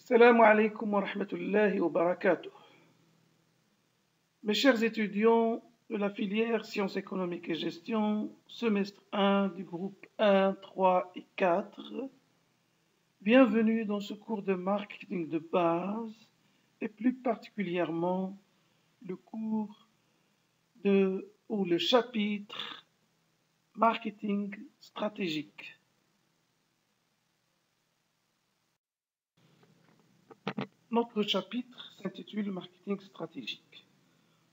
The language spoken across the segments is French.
Salam alaikum wa rahmatullahi wa barakatuh. Mes chers étudiants de la filière Sciences économiques et gestion, semestre 1 du groupe 1, 3 et 4, bienvenue dans ce cours de marketing de base et plus particulièrement le cours ou le chapitre marketing stratégique. Notre chapitre s'intitule Marketing stratégique.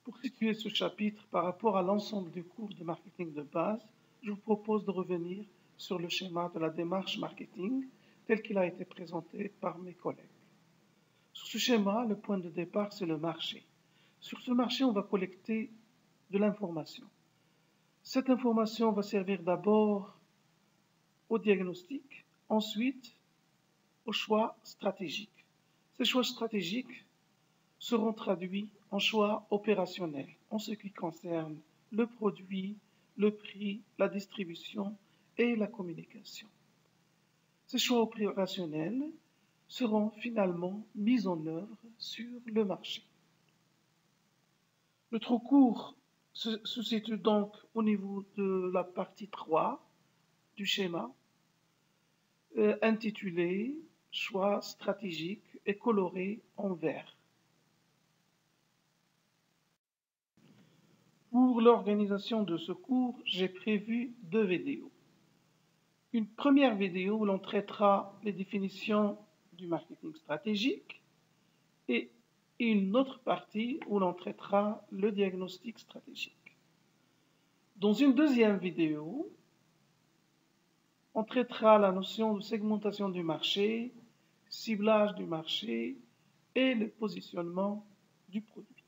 Pour situer ce chapitre par rapport à l'ensemble du cours de marketing de base, je vous propose de revenir sur le schéma de la démarche marketing tel qu'il a été présenté par mes collègues. Sur ce schéma, le point de départ, c'est le marché. Sur ce marché, on va collecter de l'information. Cette information va servir d'abord au diagnostic, ensuite au choix stratégique. Ces choix stratégiques seront traduits en choix opérationnels en ce qui concerne le produit, le prix, la distribution et la communication. Ces choix opérationnels seront finalement mis en œuvre sur le marché. Notre cours se situe donc au niveau de la partie 3 du schéma, intitulée « Choix stratégique » et coloré en vert. Pour l'organisation de ce cours, j'ai prévu 2 vidéos. Une première vidéo où l'on traitera les définitions du marketing stratégique et une autre partie où l'on traitera le diagnostic stratégique. Dans une deuxième vidéo, on traitera la notion de segmentation du marché, ciblage du marché et le positionnement du produit.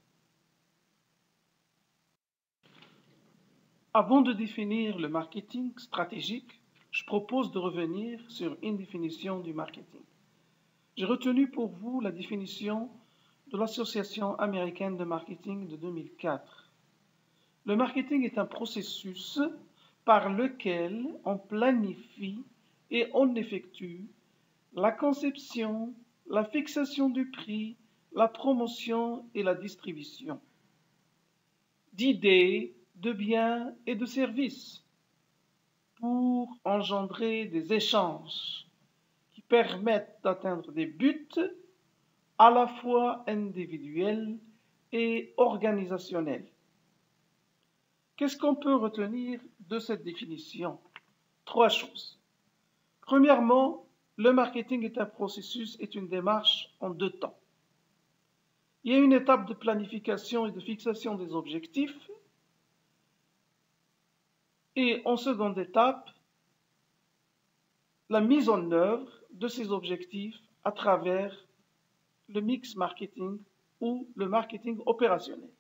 Avant de définir le marketing stratégique, je propose de revenir sur une définition du marketing. J'ai retenu pour vous la définition de l'Association américaine de marketing de 2004. Le marketing est un processus par lequel on planifie et on effectue la conception, la fixation du prix, la promotion et la distribution d'idées, de biens et de services pour engendrer des échanges qui permettent d'atteindre des buts à la fois individuels et organisationnels. Qu'est-ce qu'on peut retenir de cette définition? 3 choses. Premièrement, le marketing est un processus, est une démarche en 2 temps. Il y a une étape de planification et de fixation des objectifs et en seconde étape, la mise en œuvre de ces objectifs à travers le mix marketing ou le marketing opérationnel.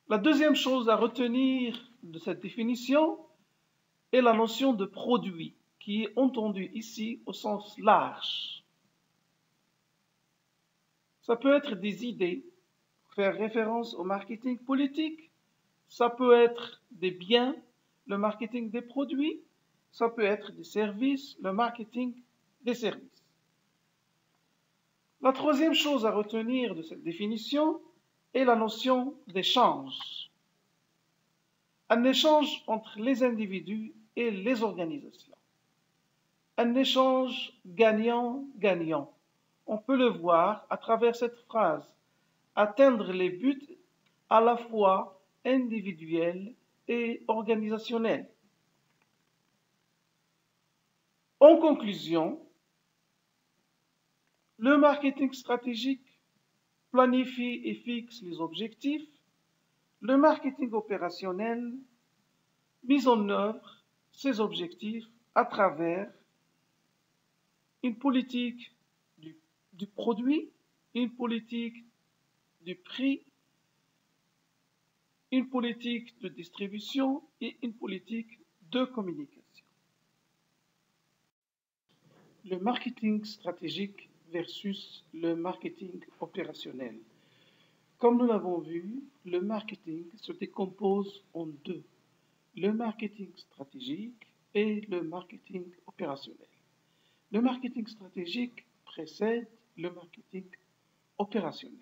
La deuxième chose à retenir de cette définition est la notion de produit, qui est entendue ici au sens large. Ça peut être des idées, faire référence au marketing politique, ça peut être des biens, le marketing des produits, ça peut être des services, le marketing des services. La troisième chose à retenir de cette définition est la notion d'échange. Un échange entre les individus et les organisations. Un échange gagnant-gagnant. On peut le voir à travers cette phrase. Atteindre les buts à la fois individuels et organisationnels. En conclusion, le marketing stratégique planifie et fixe les objectifs. Le marketing opérationnel mise en œuvre ces objectifs à travers une politique du produit, une politique du prix, une politique de distribution et une politique de communication. Le marketing stratégique versus le marketing opérationnel. Comme nous l'avons vu, le marketing se décompose en 2, le marketing stratégique et le marketing opérationnel. Le marketing stratégique précède le marketing opérationnel.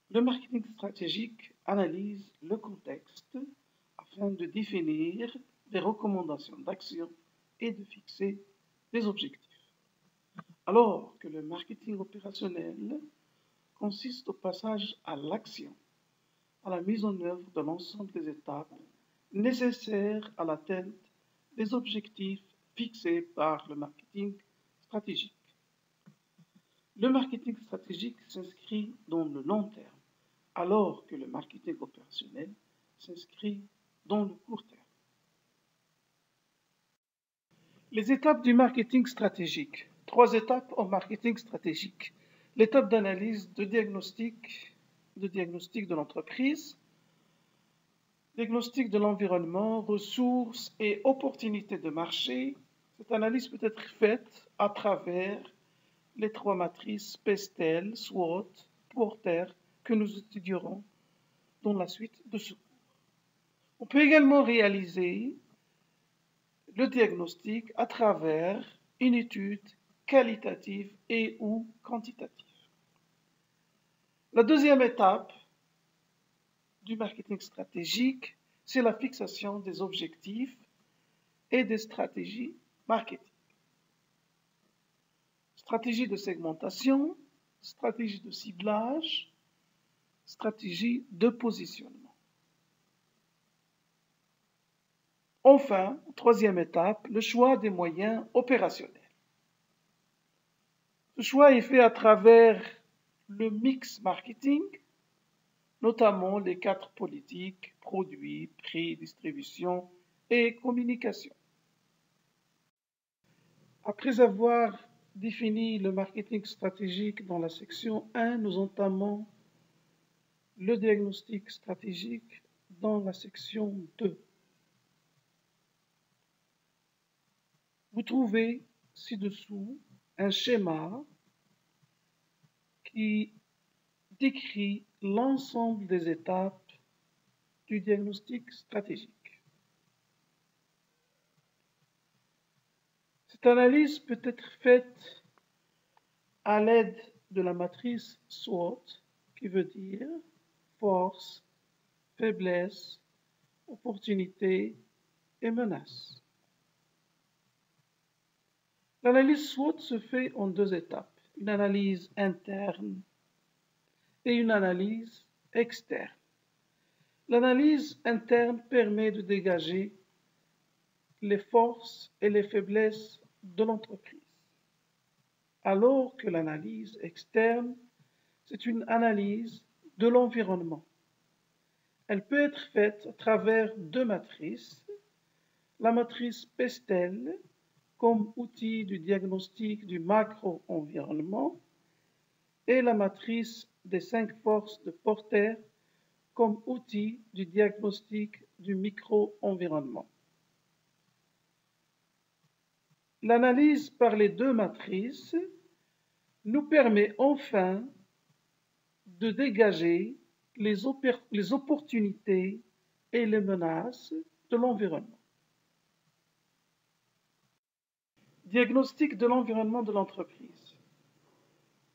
Le marketing stratégique analyse le contexte afin de définir des recommandations d'action et de fixer des objectifs. Alors que le marketing opérationnel consiste au passage à l'action, à la mise en œuvre de l'ensemble des étapes nécessaires à l'atteinte des objectifs fixés par le marketing stratégique. Le marketing stratégique s'inscrit dans le long terme, alors que le marketing opérationnel s'inscrit dans le court terme. Les étapes du marketing stratégique. 3 étapes en marketing stratégique. L'étape d'analyse de diagnostic de l'entreprise, diagnostic de l'environnement, ressources et opportunités de marché. Cette analyse peut être faite à travers les 3 matrices PESTEL, SWOT, Porter que nous étudierons dans la suite de ce cours. On peut également réaliser le diagnostic à travers une étude qualitative et ou quantitative. La deuxième étape du marketing stratégique, c'est la fixation des objectifs et des stratégies marketing. Stratégie de segmentation, stratégie de ciblage, stratégie de positionnement. Enfin, troisième étape, le choix des moyens opérationnels. Ce choix est fait à travers le mix marketing, notamment les 4 politiques, produits, prix, distribution et communication. Après avoir défini le marketing stratégique dans la section 1, nous entamons le diagnostic stratégique dans la section 2. Vous trouvez ci-dessous un schéma qui décrit l'ensemble des étapes du diagnostic stratégique. Cette analyse peut être faite à l'aide de la matrice SWOT, qui veut dire force, faiblesse, opportunité et menace. L'analyse SWOT se fait en 2 étapes, une analyse interne et une analyse externe. L'analyse interne permet de dégager les forces et les faiblesses de l'entreprise, alors que l'analyse externe, c'est une analyse de l'environnement. Elle peut être faite à travers 2 matrices, la matrice PESTEL comme outil du diagnostic du macro-environnement et la matrice des 5 forces de Porter comme outil du diagnostic du micro-environnement. L'analyse par les 2 matrices nous permet enfin de dégager les opportunités et les menaces de l'environnement. Diagnostic de l'environnement de l'entreprise.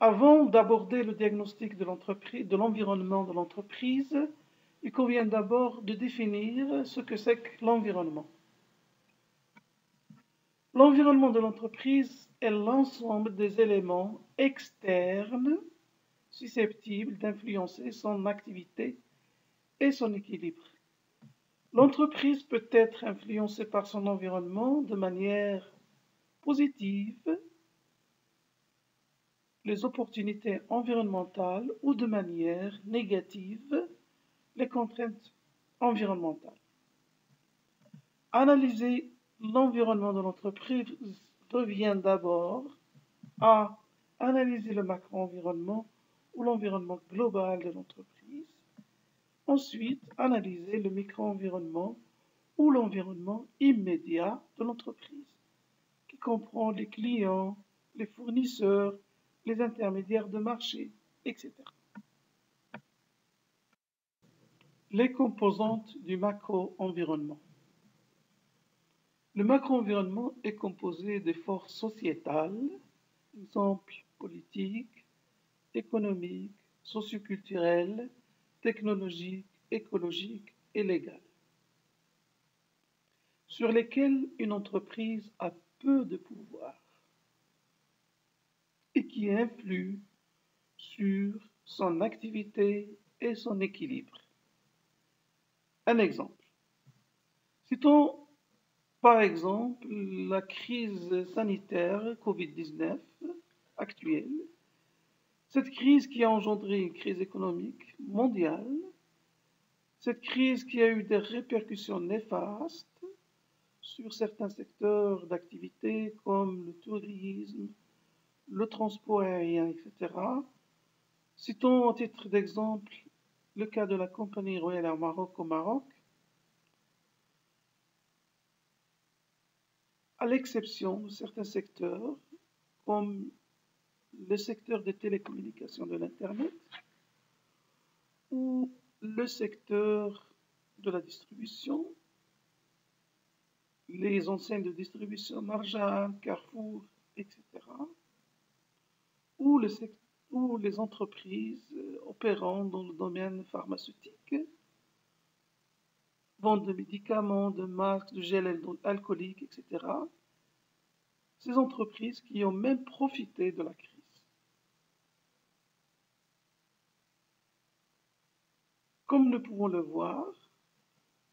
Avant d'aborder le diagnostic de l'environnement de l'entreprise, il convient d'abord de définir ce que c'est que l'environnement. L'environnement de l'entreprise est l'ensemble des éléments externes susceptibles d'influencer son activité et son équilibre. L'entreprise peut être influencée par son environnement de manière positive, les opportunités environnementales, ou de manière négative, les contraintes environnementales. Analyser l'environnement de l'entreprise revient d'abord à analyser le macro-environnement ou l'environnement global de l'entreprise. Ensuite, analyser le micro-environnement ou l'environnement immédiat de l'entreprise, qui comprend les clients, les fournisseurs, les intermédiaires de marché, etc. Les composantes du macro-environnement. Le macro-environnement est composé des forces sociétales, exemple politiques, économiques, socioculturelles, technologiques, écologiques et légales, sur lesquelles une entreprise a peu de pouvoir et qui influent sur son activité et son équilibre. Un exemple. Citons par exemple la crise sanitaire Covid-19 actuelle, cette crise qui a engendré une crise économique mondiale, cette crise qui a eu des répercussions néfastes sur certains secteurs d'activité comme le tourisme, le transport aérien, etc. Citons à titre d'exemple le cas de la compagnie Royal Air Maroc au Maroc, à l'exception de certains secteurs comme le secteur des télécommunications de l'Internet ou le secteur de la distribution, les enseignes de distribution Marjan, Carrefour, etc., ou les entreprises opérant dans le domaine pharmaceutique, vente de médicaments, de masques, de gel alcoolique, etc. Ces entreprises qui ont même profité de la crise. Comme nous pouvons le voir,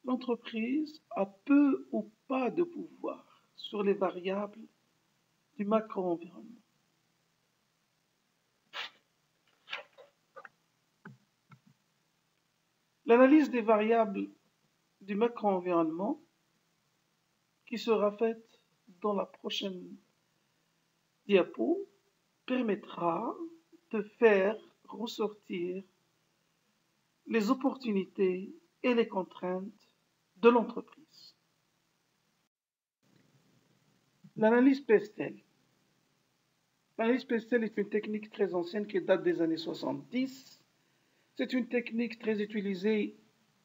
l'entreprise a peu ou pas de pouvoir sur les variables du macro-environnement. L'analyse des variables du macro-environnement, qui sera faite dans la prochaine diapo, permettra de faire ressortir les opportunités et les contraintes de l'entreprise. L'analyse Pestel. L'analyse Pestel est une technique très ancienne qui date des années 70. C'est une technique très utilisée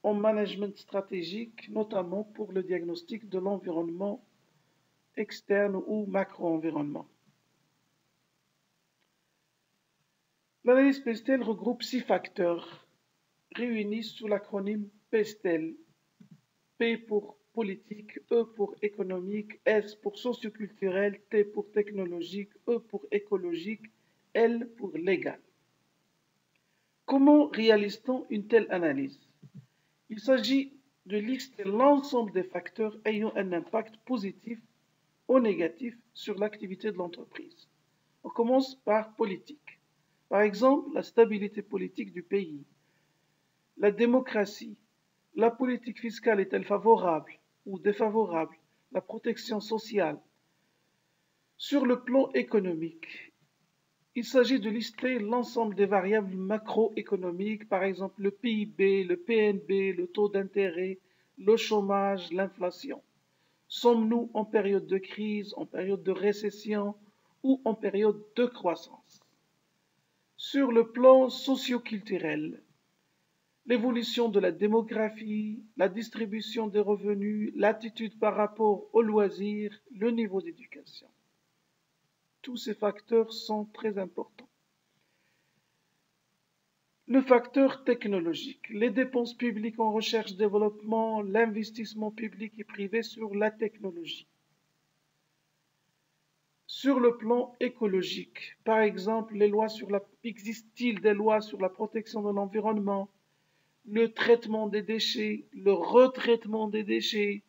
en management stratégique, notamment pour le diagnostic de l'environnement externe ou macro-environnement. L'analyse Pestel regroupe 6 facteurs réunis sous l'acronyme PESTEL. P pour politique, E pour économique, S pour socioculturel, T pour technologique, E pour écologique, L pour légal. Comment réalise-t-on une telle analyse? Il s'agit de lister l'ensemble des facteurs ayant un impact positif ou négatif sur l'activité de l'entreprise. On commence par politique. Par exemple, la stabilité politique du pays, la démocratie, la politique fiscale est-elle favorable ou défavorable, la protection sociale. Sur le plan économique, il s'agit de lister l'ensemble des variables macroéconomiques, par exemple le PIB, le PNB, le taux d'intérêt, le chômage, l'inflation. Sommes-nous en période de crise, en période de récession ou en période de croissance? Sur le plan socio-culturel, l'évolution de la démographie, la distribution des revenus, l'attitude par rapport aux loisirs, le niveau d'éducation. Tous ces facteurs sont très importants. Le facteur technologique, les dépenses publiques en recherche-développement, l'investissement public et privé sur la technologie. Sur le plan écologique, par exemple, existe-t-il des lois sur la protection de l'environnement, le traitement des déchets, le retraitement des déchets?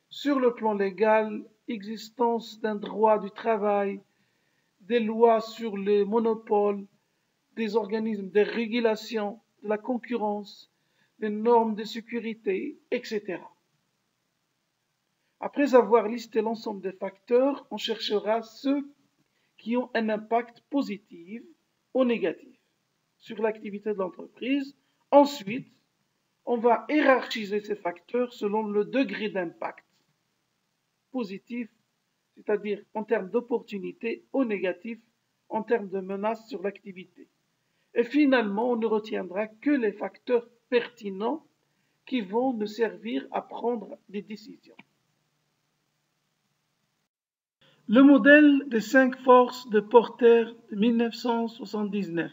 Sur le plan légal, existence d'un droit du travail, des lois sur les monopoles, des organismes de régulation de la concurrence, des normes de sécurité, etc. Après avoir listé l'ensemble des facteurs, on cherchera ceux qui ont un impact positif ou négatif sur l'activité de l'entreprise. Ensuite, on va hiérarchiser ces facteurs selon le degré d'impact positif, c'est-à-dire en termes d'opportunité, ou négatif en termes de menace sur l'activité. Et finalement, on ne retiendra que les facteurs pertinents qui vont nous servir à prendre des décisions. Le modèle des 5 forces de Porter de 1979.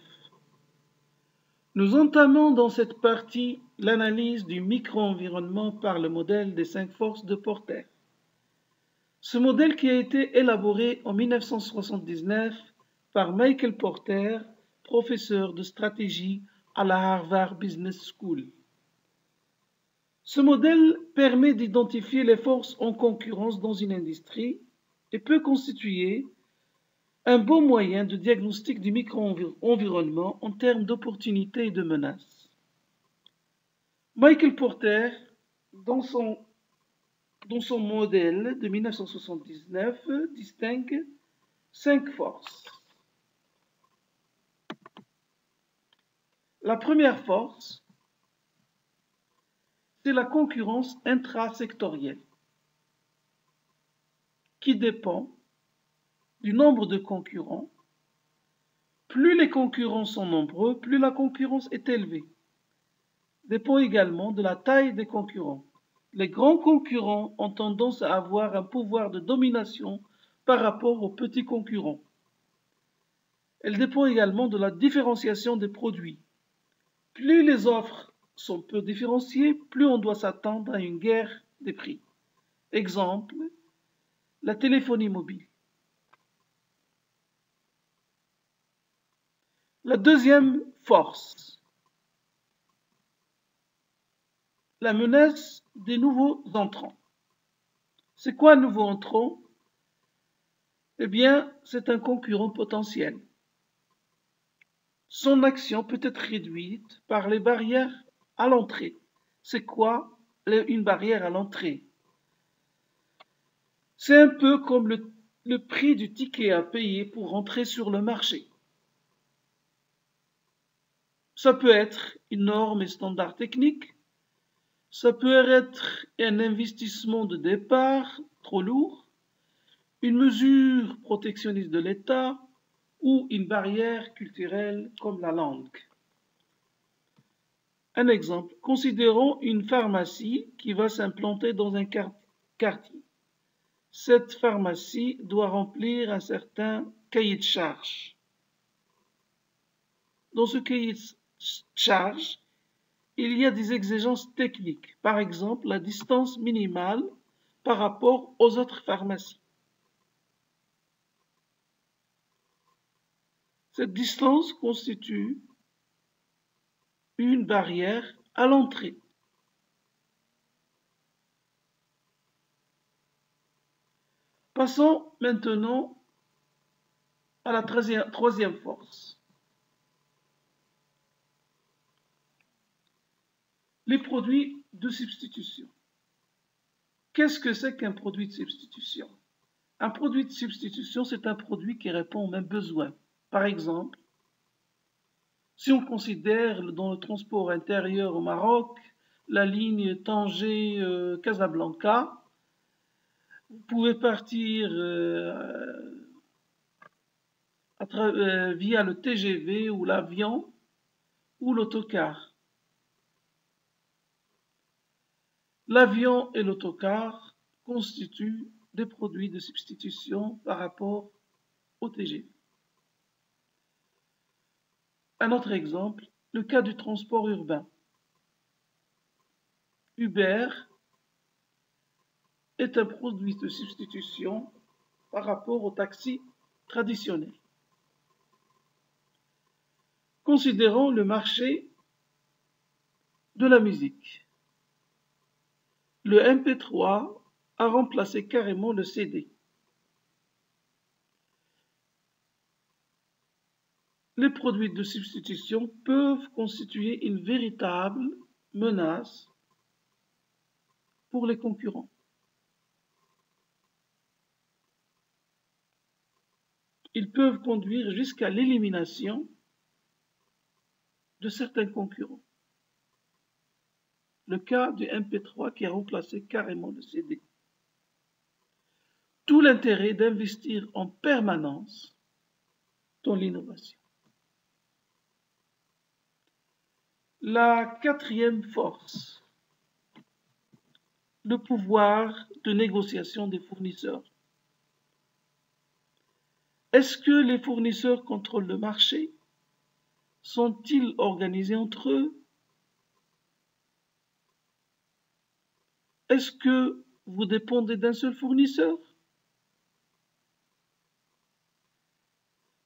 Nous entamons dans cette partie l'analyse du micro-environnement par le modèle des 5 forces de Porter. Ce modèle qui a été élaboré en 1979 par Michael Porter, professeur de stratégie à la Harvard Business School. Ce modèle permet d'identifier les forces en concurrence dans une industrie et peut constituer un bon moyen de diagnostic du micro-environnement en termes d'opportunités et de menaces. Michael Porter, dans son modèle de 1979, distingue 5 forces. La première force, c'est la concurrence intrasectorielle, qui dépend du nombre de concurrents. Plus les concurrents sont nombreux, plus la concurrence est élevée. Dépend également de la taille des concurrents. Les grands concurrents ont tendance à avoir un pouvoir de domination par rapport aux petits concurrents. Elle dépend également de la différenciation des produits. Plus les offres sont peu différenciées, plus on doit s'attendre à une guerre des prix. Exemple, la téléphonie mobile. La deuxième force, la menace des nouveaux entrants. C'est quoi un nouveau entrant? Eh bien, c'est un concurrent potentiel. Son action peut être réduite par les barrières à l'entrée. C'est quoi une barrière à l'entrée? C'est un peu comme le prix du ticket à payer pour entrer sur le marché. Ça peut être une norme et standard technique, ça peut être un investissement de départ trop lourd, une mesure protectionniste de l'État ou une barrière culturelle comme la langue. Un exemple, considérons une pharmacie qui va s'implanter dans un quartier. Cette pharmacie doit remplir un certain cahier de charges. Dans ce cahier de charges, il y a des exigences techniques, par exemple la distance minimale par rapport aux autres pharmacies. Cette distance constitue une barrière à l'entrée. Passons maintenant à la troisième force. Les produits de substitution. Qu'est-ce que c'est qu'un produit de substitution? Un produit de substitution, c'est un produit qui répond aux mêmes besoins. Par exemple, si on considère dans le transport intérieur au Maroc la ligne Tanger-Casablanca, vous pouvez partir via le TGV ou l'avion ou l'autocar. L'avion et l'autocar constituent des produits de substitution par rapport au TGV. Un autre exemple, le cas du transport urbain. Uber est un produit de substitution par rapport au taxi traditionnel. Considérons le marché de la musique. Le MP3 a remplacé carrément le CD. Les produits de substitution peuvent constituer une véritable menace pour les concurrents. Ils peuvent conduire jusqu'à l'élimination de certains concurrents. Le cas du MP3 qui a remplacé carrément le CD. Tout l'intérêt d'investir en permanence dans l'innovation. La quatrième force, le pouvoir de négociation des fournisseurs. Est-ce que les fournisseurs contrôlent le marché? Sont-ils organisés entre eux? Est-ce que vous dépendez d'un seul fournisseur?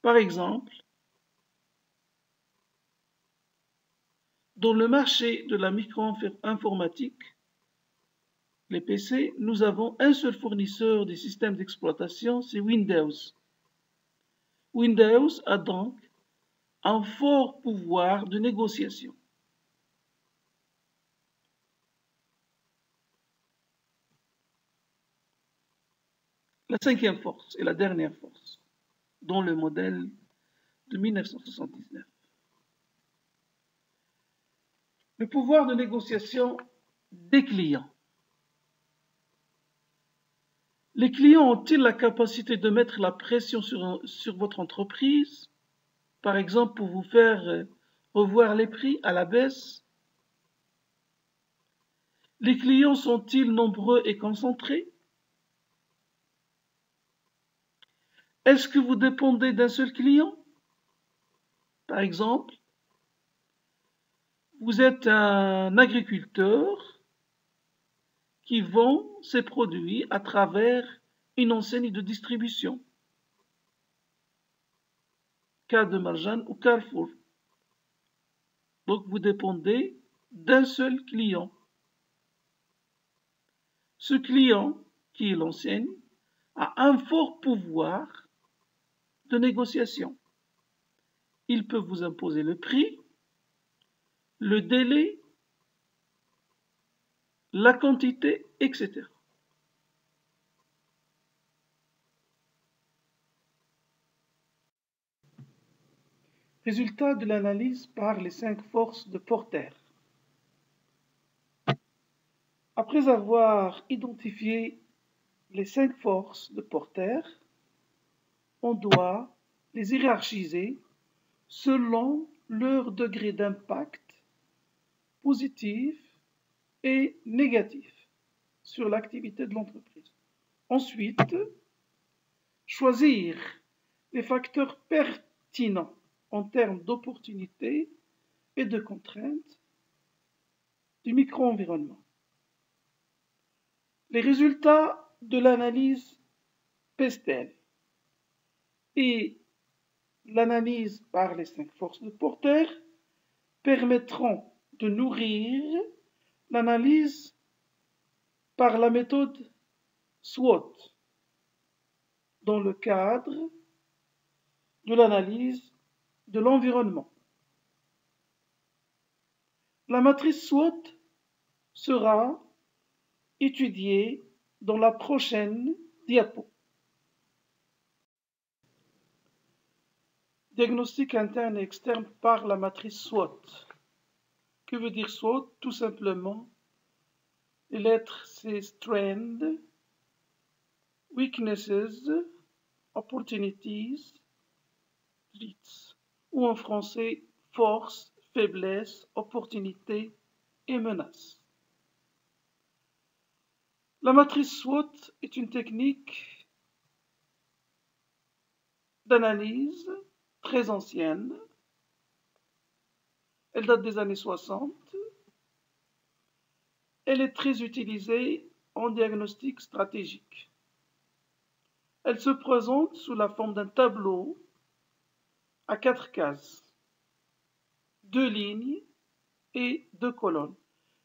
Par exemple, dans le marché de la micro-informatique, les PC, nous avons un seul fournisseur des systèmes d'exploitation, c'est Windows. Windows a donc un fort pouvoir de négociation. La cinquième force et la dernière force, dans le modèle de 1979. Le pouvoir de négociation des clients. Les clients ont-ils la capacité de mettre la pression sur votre entreprise, par exemple pour vous faire revoir les prix à la baisse? Les clients sont-ils nombreux et concentrés? Est-ce que vous dépendez d'un seul client? Par exemple, vous êtes un agriculteur qui vend ses produits à travers une enseigne de distribution, cas de Marjan ou Carrefour. Donc vous dépendez d'un seul client. Ce client, qui est l'enseigne, a un fort pouvoir de négociation. Il peut vous imposer le prix, le délai, la quantité, etc. Résultat de l'analyse par les 5 forces de Porter. Après avoir identifié les 5 forces de Porter, on doit les hiérarchiser selon leur degré d'impact positif et négatif sur l'activité de l'entreprise. Ensuite, choisir les facteurs pertinents en termes d'opportunités et de contraintes du micro-environnement. Les résultats de l'analyse PESTEL et l'analyse par les 5 forces de Porter permettront de nourrir l'analyse par la méthode SWOT dans le cadre de l'analyse de l'environnement. La matrice SWOT sera étudiée dans la prochaine diapo. Diagnostic interne et externe par la matrice SWOT. Que veut dire SWOT? Tout simplement, les lettres c'est Strengths, Weaknesses, Opportunities, Threats, ou en français, force, faiblesse, opportunité et menace. La matrice SWOT est une technique d'analyse très ancienne. Elle date des années 60. Elle est très utilisée en diagnostic stratégique. Elle se présente sous la forme d'un tableau à 4 cases, 2 lignes et 2 colonnes.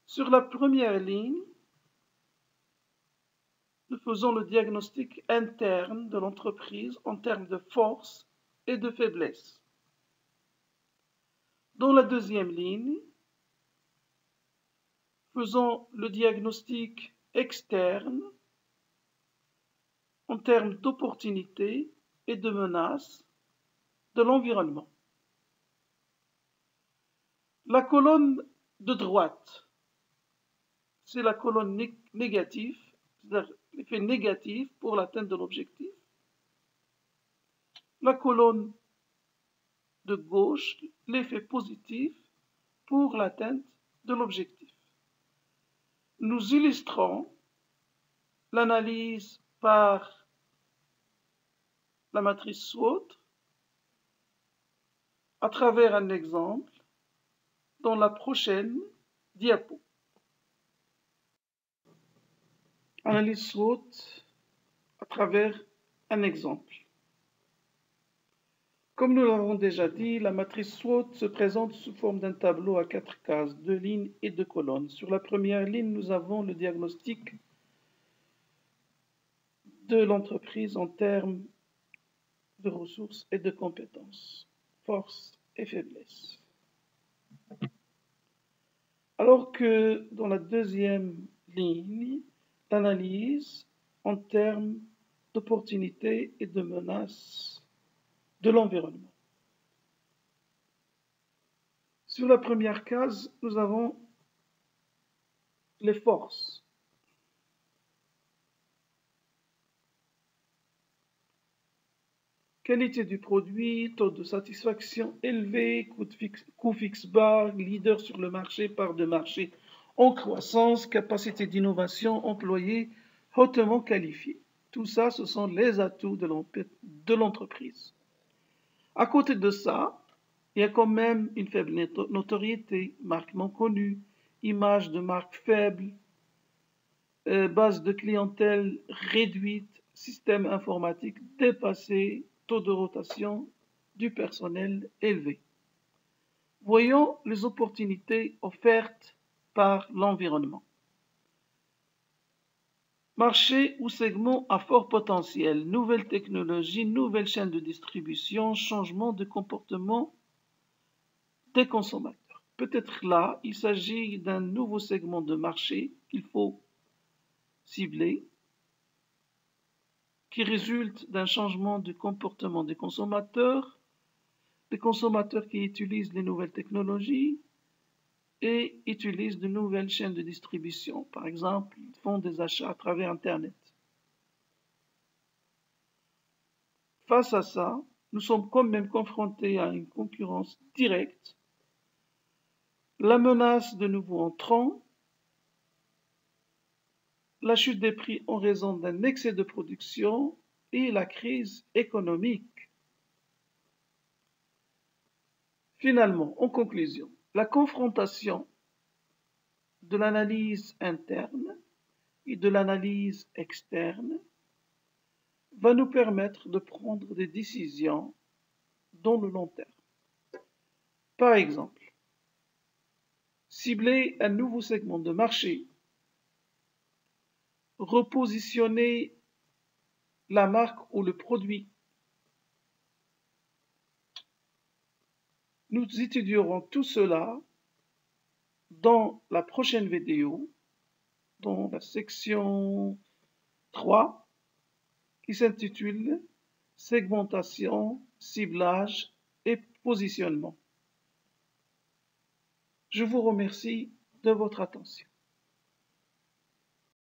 Sur la première ligne, nous faisons le diagnostic interne de l'entreprise en termes de force et de faiblesse. Dans la deuxième ligne, faisons le diagnostic externe en termes d'opportunités et de menaces de l'environnement. La colonne de droite, c'est la colonne négative, c'est-à-dire l'effet négatif pour l'atteinte de l'objectif. La colonne de gauche, l'effet positif pour l'atteinte de l'objectif. Nous illustrons l'analyse par la matrice SWOT à travers un exemple dans la prochaine diapo. Analyse SWOT à travers un exemple. Comme nous l'avons déjà dit, la matrice SWOT se présente sous forme d'un tableau à 4 cases, 2 lignes et 2 colonnes. Sur la première ligne, nous avons le diagnostic de l'entreprise en termes de ressources et de compétences, forces et faiblesses. Alors que dans la deuxième ligne, l'analyse en termes d'opportunités et de menaces de l'environnement. Sur la première case, nous avons les forces. Qualité du produit, taux de satisfaction élevé, coût fixe bas, leader sur le marché, part de marché en croissance, capacité d'innovation, employés hautement qualifiés. Tout ça, ce sont les atouts de l'entreprise. À côté de ça, il y a quand même une faible notoriété, marque non connue, image de marque faible, base de clientèle réduite, système informatique dépassé, taux de rotation du personnel élevé. Voyons les opportunités offertes par l'environnement. Marché ou segment à fort potentiel, nouvelles technologies, nouvelles chaînes de distribution, changement de comportement des consommateurs. Peut-être là, il s'agit d'un nouveau segment de marché qu'il faut cibler, qui résulte d'un changement de comportement des consommateurs qui utilisent les nouvelles technologies et utilisent de nouvelles chaînes de distribution. Par exemple, ils font des achats à travers Internet. Face à ça, nous sommes quand même confrontés à une concurrence directe, la menace de nouveaux entrants, la chute des prix en raison d'un excès de production et la crise économique. Finalement, en conclusion, la confrontation de l'analyse interne et de l'analyse externe va nous permettre de prendre des décisions dans le long terme. Par exemple, cibler un nouveau segment de marché, repositionner la marque ou le produit. Nous étudierons tout cela dans la prochaine vidéo, dans la section 3, qui s'intitule Segmentation, ciblage et positionnement. Je vous remercie de votre attention.